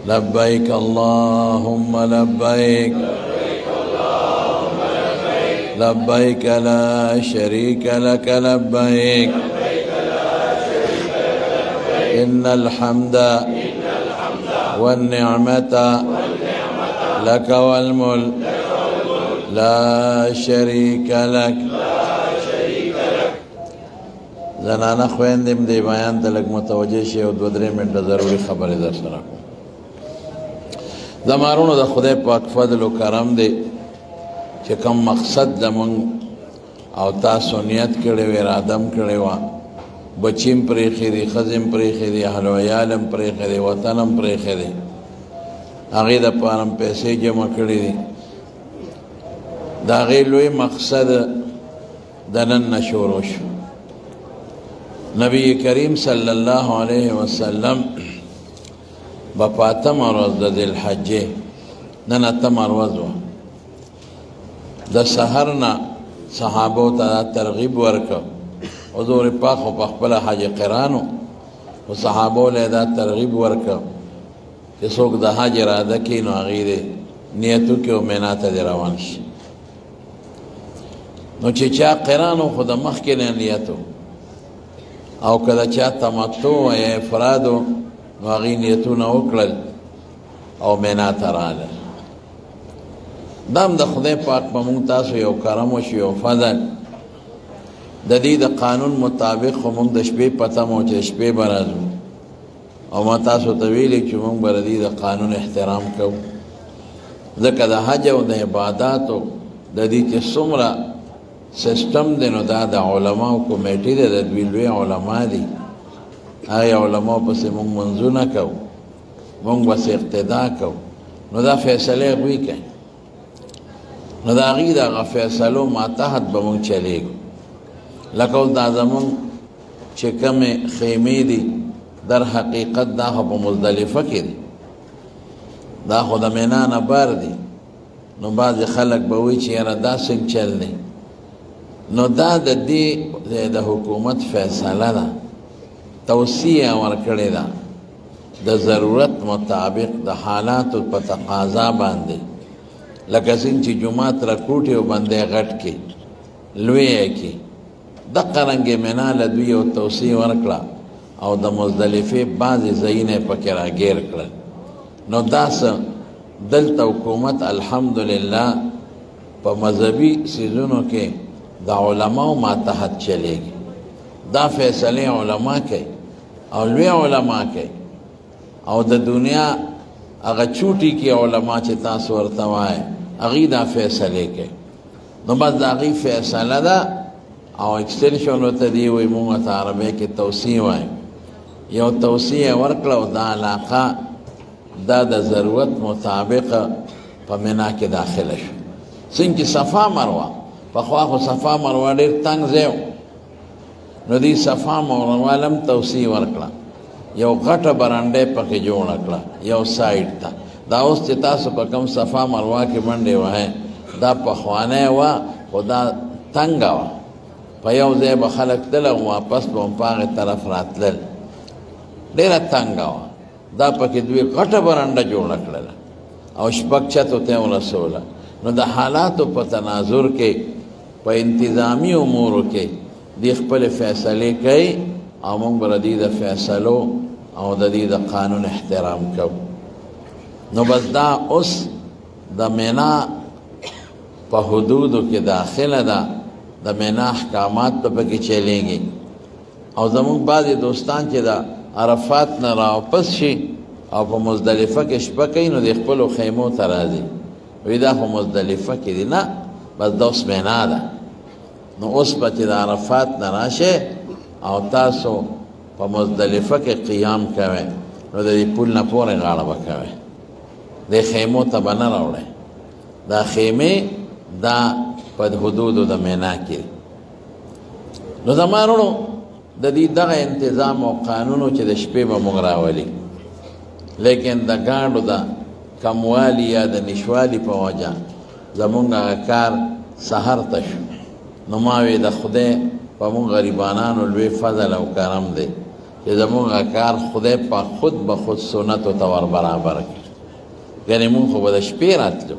لبيك اللهم لبيك لبيك لا شريك لك لبيك إن الحمد والنعمة لك والملك لا شريك لك. زنانا خويندم دی بیان ته لږ متوجه شي او 2-3 منټه ضروري خبرې در سره کوم. زمارونو د خدای پاک فضل و کرم دی چې کوم مقصد زمونږ او تاسو نیت کړی وی ارادم کړی وه بچیم پرېښي دي ښځې پرېښي دي اهل و عیال هم پرېښي دي وطن هم پرېښي دي هغې دپاره هم پیسې جمع کړي دي د هغې لوی مقصد د نن نه شروع شو. نبی کریم صلی الله علیه وسلم په 8مه ورځ د ذوالحجې نن 8مه ورځ وه د سحر نه صحابو ته ترغیب ورکړ. حضور پاک خو په خپله حج قران و خو صحابو له دا ترغیب ورکړ چې څوک د حج اراده کوي نو هغې دې نیت وکړي او مینا ته دې روان شي. نو چې چا قران و خو د مخکې نه نیت و او که د چا تمتع یا افراد و نو هغې نیتونه وکړل او مینا ته راغلل. دا هم د خدای پاک په مونږ تاسو یو کرم وشي یو فضل. د دې د قانون مطابق خو مونږ د شپې پته مو چې شپې به راځو او ما تاسو ته ویلي چې مونږ به د دې د قانون احترام کوو ځکه د حج او د عباداتو د دې چې څومره سیسټم دی نو دا د علماو کمیټې دی د دوی لوی علما دي هغې علماو پسې مونږ منځونه کوو مونږ بس اقتدا کوو نو دا فیصلې هغوی کوي نو د هغې د هغه فیصلو ماتحت به مونږ چلیږو. لکه اوس دا زمونږ چې کومې خیمې دي در حقیقت دا خو په مزدلفه کې دي دا خو د مینا نه بار دي نو بعضې خلک به وایي چې یاره دا څنګه چل دی نو دا د دې د حکومت فیصله ده توصیه ورکړې ده د ضرورت مطابق د حالاتو په تقاضا باندې لکه څنګه چې جومات راکوټې او بندې غټ کړي لوی یې کړي دقه رنګې مینا له دوی یو توصیه ورکړه او د مزدلفې بعضې ځایونه یې پکې راګیر کړل. نو دا څه دلته حکومت الحمدلله په مذهبي څیزونو کې د علماو ماتحت چلیږي. دا فیصلې علما کوي او لوی علما کوي او د دنیا هغه چوټي کې علما چې تاسو ورته وایي هغې دا فیصلې کوي نو بس د هغې فیصله ده او اکسټنشن ورته دی وایي مونږ ته عربۍ کې توصیه وایي یو توصیه ورکړه او دا علاقه دا د ضرورت مطابق په مینا کې داخله شو. څنګه چې صفا مروه پخوا خو صفا مروه ډېر تنګ ځای و نو دې صفا مروه له هم توصیه ورکړه یو غټه برنډه پکې جوړه کړه یو سایډ ته. دا اوس چې تاسو په کوم صفا مروه کې منډې وهئ دا پخوانی وه خو دا تنګه وه په یو ځای به خلک تلل او واپس به هم په هغې طرف راتلل ډېره تنګه وه. دا پکې دوی غټه برنډه جوړه کړله او شپږ چتو ته یې ورسوله. نو د حالاتو په تناظر کې په انتظامی امورو کې دی خپل فیصلې کوي او موږ به د دې د فیصلو او د دې د قانون احترام کوو. نو بس دا اوس د مینا په حدودو کې داخله ده د مینا احکامات به پکې چلیږي او زموږ بعضې دوستان چې د عرفات نه راواپس شي او په مزدلفه کې شپه کوي نو د خپلو خیمو ته راځي وی دا خو مزدلفه کې دي نه بس دا اوس مینا ده. نو اوس به چې د عرفات نه راشئ او تاسو په مزدلفه کې قیام کوئ نو د دې پل نه پورې غاړه به کوئ دې خیمو ته به نه راوړئ. دا خیمې دا په حدودو د مینا کې نو زما وروڼو د دې دغه انتظام او قانونو چې د شپې به موږ راولي لیکن د ګاډو د کموالی یا د نشوالي په وجه زمونږ هغه کار سحر ته شو. نو ما وی د خدای په موږ غریبانانو لوی فضل او کرم دی چې زمونږ کار خدای په خود به خود سنتو ته ور برابر کړي. یعنې مونږ خو به د شپې راتلو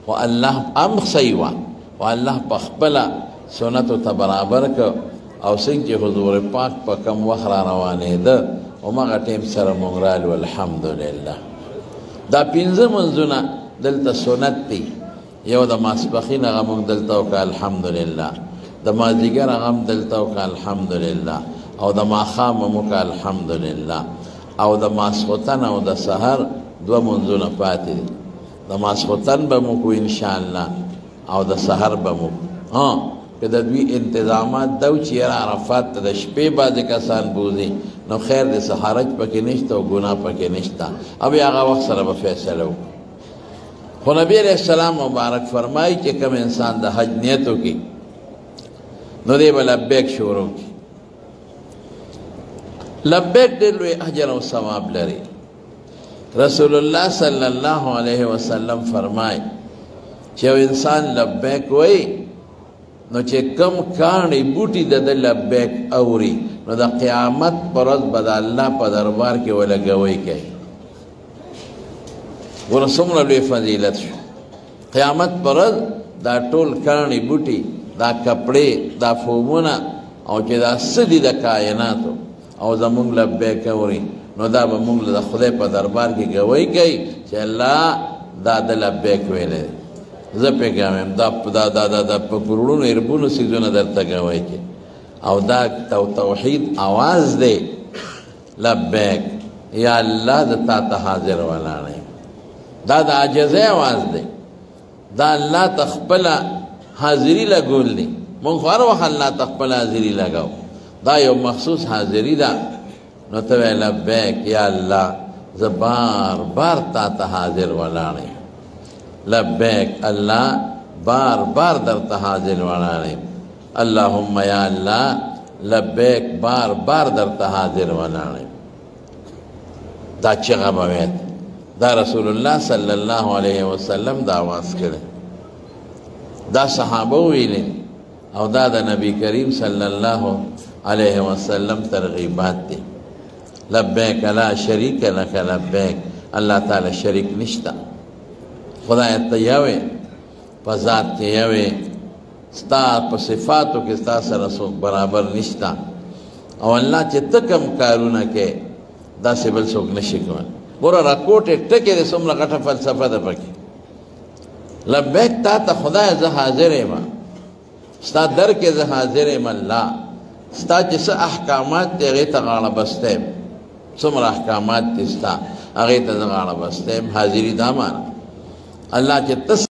خو الله هم صحیح وه خو الله په خپله سنتو ته برابر کړ او څنګه چې حضور پاک په کم وخت را روانېده هماغه ټیم سره مونږ رالو. الحمدلله دا پنځه منځونه دلته سنت دي. یو د ماسپښین هغه مونږ دلته وکړه الحمدلله، د مازدیګر هغه هم دلته وکړه الحمدلله، او د ماښام هم وکړه الحمدلله، او د ماسخوتن او د سحر دوه منځونه پاتې دي. د ماسخوتن به مو کو انشاءالله او د سحر به مو که د دوی انتظامات دو چې یاره عرفات ته د شپې بعضې کسان بوځي نو خیر د سحرج پکې نشته او ګناه پکې نشته، او بیا هغه وخت سره به فیصله وکړو. خو نبی علیہ السلام مبارک فرمایي چې کوم انسان د حج نیت وکړي نو دی به لبیک شروع کړي. لبیک ډېر لوی اجر او ثواب لري. رسول الله صلی الله علیه وسلم فرمایي چې یو انسان لبیک وایي نو چې کم کاڼي بوټي د ده لبیک اوري نو د قیامت پر ورځ به د الله په دربار کې وله ګوی کوي. ګوره څومره لوی فضیلت شو. قیامت پر ورځ دا ټول کاڼي بوټي، دا کپړې، دا فومونه او چې دا څه دي د کائناتو او زمونږ لبیک اوري نو دا به مونږ د خدای په دربار کې ګوی کوي چې الله دا د لبیک ویلی دی. زه پیغام دا په کروڑونو اربونو سیزونه درته ګوی کوي او دا توحید आवाज دی لبیک یا الله د تا ته حاضر ولاړ یم. دا د عاجزۍ आवाज دی. دا الله ته خپله حاضري لګول دی. مونږ خو هر وخت الله ته خپله حاضري لګو. دا یو مخصوص حاضري ده. نو ته وایې لبیک یا الله زه بار بار تا ته حاضر ولاړ یم. لبیک الله بار بار در ته حاضر ولاړ یم. اللهم یا الله لبیک بار بار در ته حاضر ولاړ یم. دا چغه به ویل دا رسول الله صلی الله علیه وسلم دا آواز کړی. دا صحابه ویلي او دا د نبی کریم صلی الله علیه وسلم ترغیبات دي. لبیک لا شریک لک لبیک، الله تعالی شریک نشته. خدای ته یوې په ذات کې یوې، ستا په صفاتو کې ستا سره څوک برابر نشته، او الله چې ته کوم کارونه کې داسې بل څوک نشي کولی. ګوره راکوټې ټکې د څومره غټه فلسفه ده پکې. لبیک تا ته خدای زه حاضر یم، ستا در کې زه حاضر یم الله. ستا چې څه احکامات دي هغې ته غاړه بسته یم. څومره احکامات دي ستا هغې ته زه غاړه بسته یم. حاضري دا معنی الله چې ته